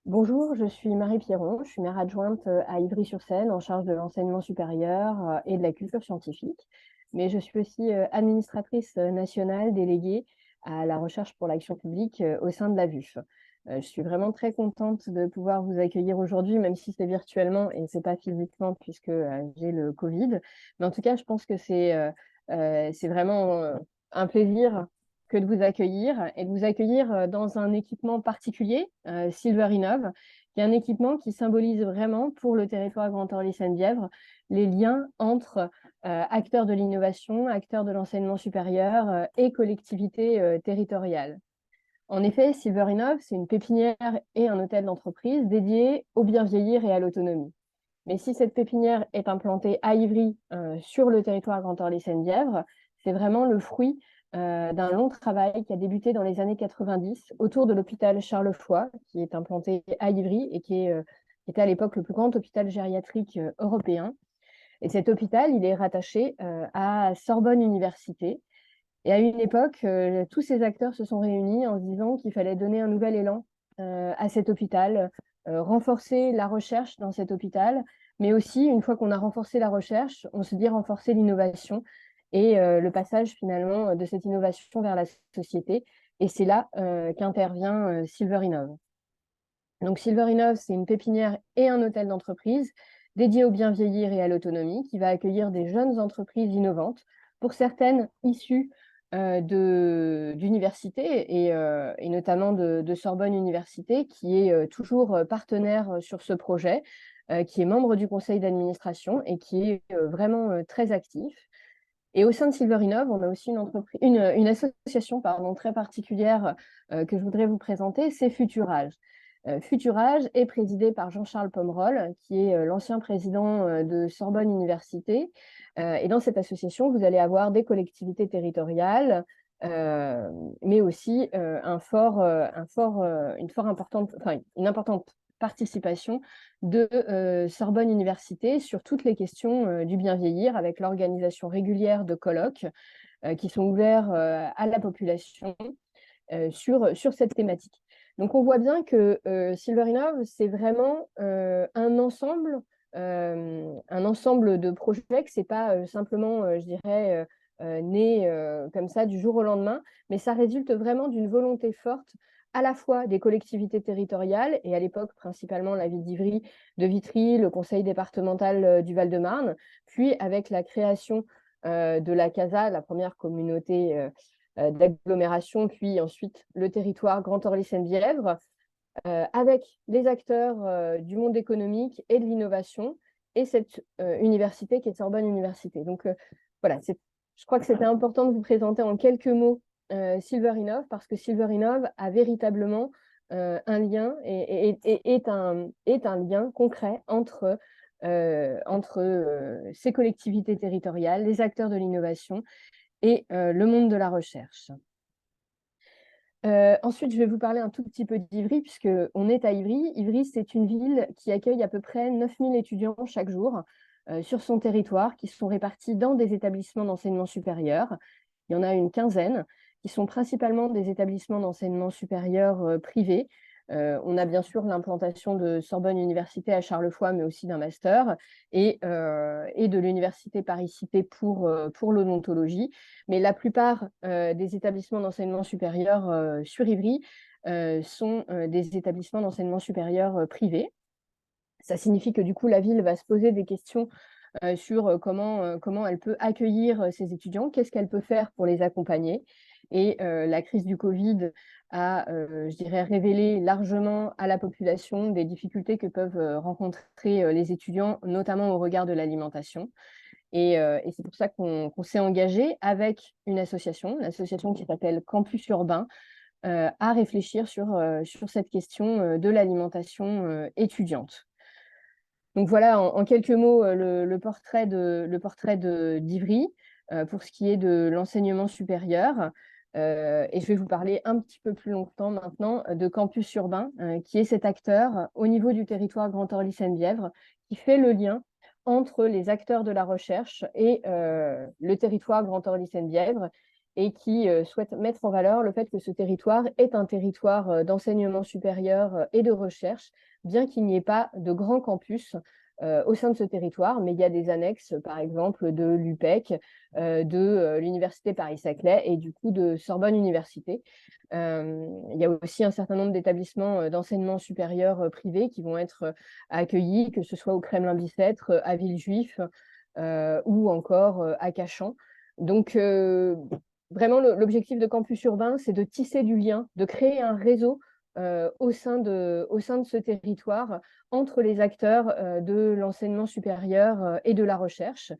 Bonjour, je suis Marie Pierron, je suis maire adjointe à Ivry-sur-Seine en charge de l'enseignement supérieur et de la culture scientifique. Mais je suis aussi administratrice nationale déléguée à la recherche pour l'action publique au sein de la VUF. Je suis vraiment très contente de pouvoir vous accueillir aujourd'hui, même si c'est virtuellement et c'est pas physiquement puisque j'ai le Covid. Mais en tout cas, je pense que c'est vraiment un plaisir que de vous accueillir et de vous accueillir dans un équipement particulier, Silver Innov, qui est un équipement qui symbolise vraiment pour le territoire Grand Orly-Seine-Bièvre les liens entre acteurs de l'innovation, acteurs de l'enseignement supérieur et collectivités territoriales. En effet, Silver Innov, c'est une pépinière et un hôtel d'entreprise dédié au bien vieillir et à l'autonomie. Mais si cette pépinière est implantée à Ivry, sur le territoire Grand Orly-Seine-Bièvre, c'est vraiment le fruit d'un long travail qui a débuté dans les années 90 autour de l'hôpital Charles-Foix, qui est implanté à Ivry et qui était à l'époque le plus grand hôpital gériatrique européen. Et cet hôpital, il est rattaché à Sorbonne Université. Et à une époque, tous ces acteurs se sont réunis en se disant qu'il fallait donner un nouvel élan à cet hôpital, renforcer la recherche dans cet hôpital, mais aussi, une fois qu'on a renforcé la recherche, on se dit renforcer l'innovation et le passage finalement de cette innovation vers la société. Et c'est là qu'intervient Silver Innov. Donc Silver Innov, c'est une pépinière et un hôtel d'entreprise dédié au bien vieillir et à l'autonomie qui va accueillir des jeunes entreprises innovantes, pour certaines issues d'universités et notamment de Sorbonne Université, qui est toujours partenaire sur ce projet, qui est membre du conseil d'administration et qui est vraiment très actif. Et au sein de Silver Innov, on a aussi une association très particulière que je voudrais vous présenter, c'est Futurage. Futurage est présidé par Jean-Charles Pomerol, qui est l'ancien président de Sorbonne Université. Et dans cette association, vous allez avoir des collectivités territoriales, mais aussi une importante participation de Sorbonne Université sur toutes les questions du bien vieillir, avec l'organisation régulière de colloques qui sont ouverts à la population sur cette thématique. Donc on voit bien que Silver Innov, c'est vraiment un ensemble de projets, que ce n'est pas simplement, je dirais, né comme ça du jour au lendemain, mais ça résulte vraiment d'une volonté forte à la fois des collectivités territoriales, et à l'époque principalement la ville d'Ivry, de Vitry, le conseil départemental du Val-de-Marne, puis avec la création de la CASA, la première communauté d'agglomération, puis ensuite le territoire Grand Orly-Seine-Bièvre, avec les acteurs du monde économique et de l'innovation, et cette université qui est Sorbonne Université. Donc voilà, je crois que c'était important de vous présenter en quelques mots Silver Innov, parce que Silver Innov a véritablement un lien et est un lien concret entre ces collectivités territoriales, les acteurs de l'innovation et le monde de la recherche. Ensuite, je vais vous parler un tout petit peu d'Ivry, puisqu'on est à Ivry. Ivry, c'est une ville qui accueille à peu près 9000 étudiants chaque jour sur son territoire, qui sont répartis dans des établissements d'enseignement supérieur. Il y en a une quinzaine, qui sont principalement des établissements d'enseignement supérieur privés. On a bien sûr l'implantation de Sorbonne Université à Charles-Foix, mais aussi d'un master, et de l'Université Paris-Cité pour l'odontologie. Mais la plupart des établissements d'enseignement supérieur sur Ivry sont des établissements d'enseignement supérieur privés. Ça signifie que du coup, la ville va se poser des questions sur comment elle peut accueillir ses étudiants, qu'est-ce qu'elle peut faire pour les accompagner. Et la crise du Covid a, je dirais, révélé largement à la population des difficultés que peuvent rencontrer les étudiants, notamment au regard de l'alimentation. Et c'est pour ça qu'on s'est engagé avec une association qui s'appelle Campus Urbain, à réfléchir sur cette question de l'alimentation étudiante. Donc voilà, en quelques mots, le portrait d'Ivry pour ce qui est de l'enseignement supérieur. Et je vais vous parler un petit peu plus longtemps maintenant de Campus Urbain, qui est cet acteur au niveau du territoire Grand Orly-Seine-Bièvre, qui fait le lien entre les acteurs de la recherche et le territoire Grand Orly-Seine-Bièvre, et qui souhaite mettre en valeur le fait que ce territoire est un territoire d'enseignement supérieur et de recherche, bien qu'il n'y ait pas de grands campus au sein de ce territoire, mais il y a des annexes, par exemple, de l'UPEC, de l'Université Paris-Saclay et du coup de Sorbonne Université. Il y a aussi un certain nombre d'établissements d'enseignement supérieur privés qui vont être accueillis, que ce soit au Kremlin-Bicêtre, à Villejuif ou encore à Cachan. Donc, vraiment, l'objectif de Campus Urbain, c'est de tisser du lien, de créer un réseau au sein de ce territoire entre les acteurs de l'enseignement supérieur et de la recherche.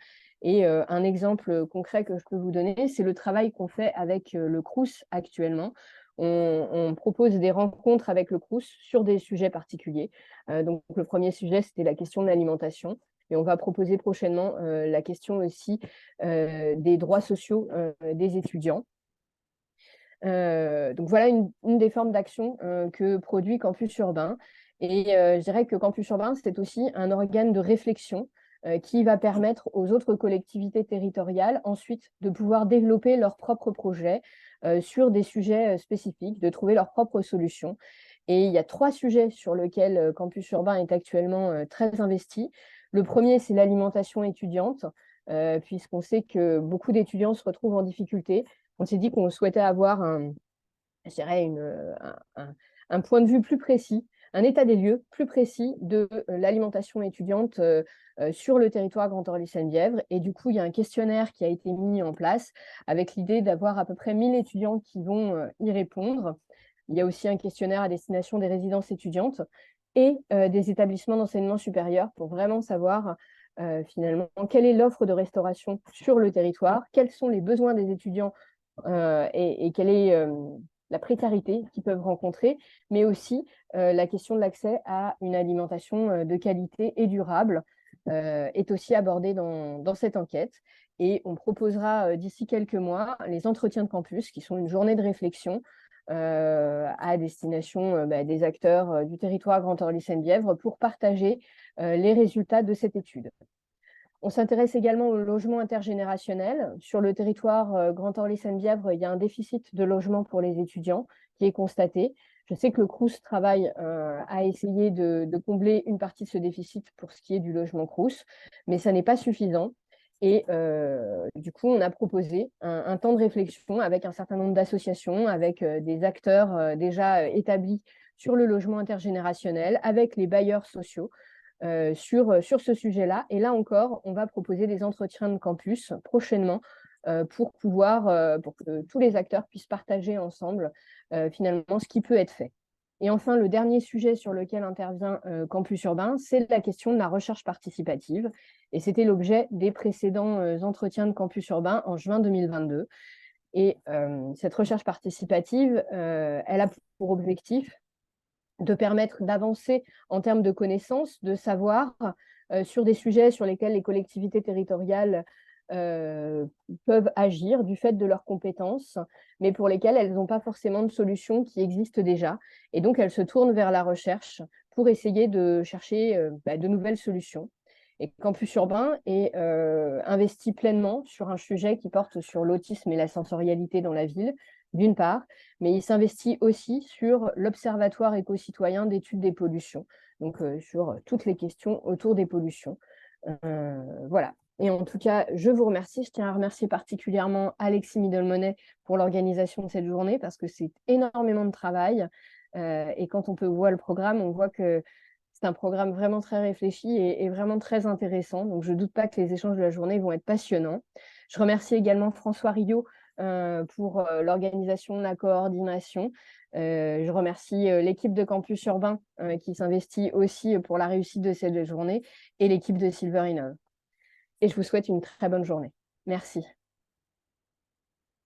Et un exemple concret que je peux vous donner, c'est le travail qu'on fait avec le Crous actuellement. On propose des rencontres avec le Crous sur des sujets particuliers. Donc, le premier sujet, c'était la question de l'alimentation. Et on va proposer prochainement la question aussi des droits sociaux des étudiants. Donc voilà une des formes d'action que produit Campus Urbain. Et je dirais que Campus Urbain, c'est aussi un organe de réflexion qui va permettre aux autres collectivités territoriales ensuite de pouvoir développer leurs propres projets sur des sujets spécifiques, de trouver leurs propres solutions. Et il y a 3 sujets sur lesquels Campus Urbain est actuellement très investi. Le premier, c'est l'alimentation étudiante, puisqu'on sait que beaucoup d'étudiants se retrouvent en difficulté. On s'est dit qu'on souhaitait avoir je dirais un point de vue plus précis, un état des lieux plus précis de l'alimentation étudiante sur le territoire Grand Orly-Seine-Bièvre. Et du coup, il y a un questionnaire qui a été mis en place avec l'idée d'avoir à peu près 1000 étudiants qui vont y répondre. Il y a aussi un questionnaire à destination des résidences étudiantes et des établissements d'enseignement supérieur pour vraiment savoir finalement quelle est l'offre de restauration sur le territoire, quels sont les besoins des étudiants et quelle est la précarité qu'ils peuvent rencontrer, mais aussi la question de l'accès à une alimentation de qualité et durable est aussi abordée dans cette enquête. Et on proposera d'ici quelques mois les entretiens de campus, qui sont une journée de réflexion à destination des acteurs du territoire Grand Orly-Seine-Bièvre pour partager les résultats de cette étude. On s'intéresse également au logement intergénérationnel. Sur le territoire Grand Orly-Seine-Bièvre, il y a un déficit de logement pour les étudiants qui est constaté. Je sais que le Crous travaille à essayer de combler une partie de ce déficit pour ce qui est du logement Crous, mais ça n'est pas suffisant. Et du coup, on a proposé un temps de réflexion avec un certain nombre d'associations, avec des acteurs déjà établis sur le logement intergénérationnel, avec les bailleurs sociaux, sur ce sujet-là. Et là encore, on va proposer des entretiens de campus prochainement pour que tous les acteurs puissent partager ensemble finalement ce qui peut être fait. Et enfin, le dernier sujet sur lequel intervient Campus Urbain, c'est la question de la recherche participative. Et c'était l'objet des précédents entretiens de Campus Urbain en juin 2022. Et cette recherche participative, elle a pour objectif de permettre d'avancer en termes de connaissances, de savoir sur des sujets sur lesquels les collectivités territoriales peuvent agir du fait de leurs compétences, mais pour lesquelles elles n'ont pas forcément de solutions qui existent déjà. Et donc, elles se tournent vers la recherche pour essayer de chercher de nouvelles solutions. Et Campus Urbain est investi pleinement sur un sujet qui porte sur l'autisme et la sensorialité dans la ville, d'une part, mais il s'investit aussi sur l'Observatoire éco-citoyen d'études des pollutions, donc sur toutes les questions autour des pollutions. Voilà. Et en tout cas, je vous remercie. Je tiens à remercier particulièrement Alexis Middlemonnet pour l'organisation de cette journée parce que c'est énormément de travail. Et quand on peut voir le programme, on voit que c'est un programme vraiment très réfléchi et vraiment très intéressant. Donc, je ne doute pas que les échanges de la journée vont être passionnants. Je remercie également François Rio pour l'organisation, la coordination. Je remercie l'équipe de Campus Urbain qui s'investit aussi pour la réussite de cette journée et l'équipe de Silver Innov. Et je vous souhaite une très bonne journée. Merci.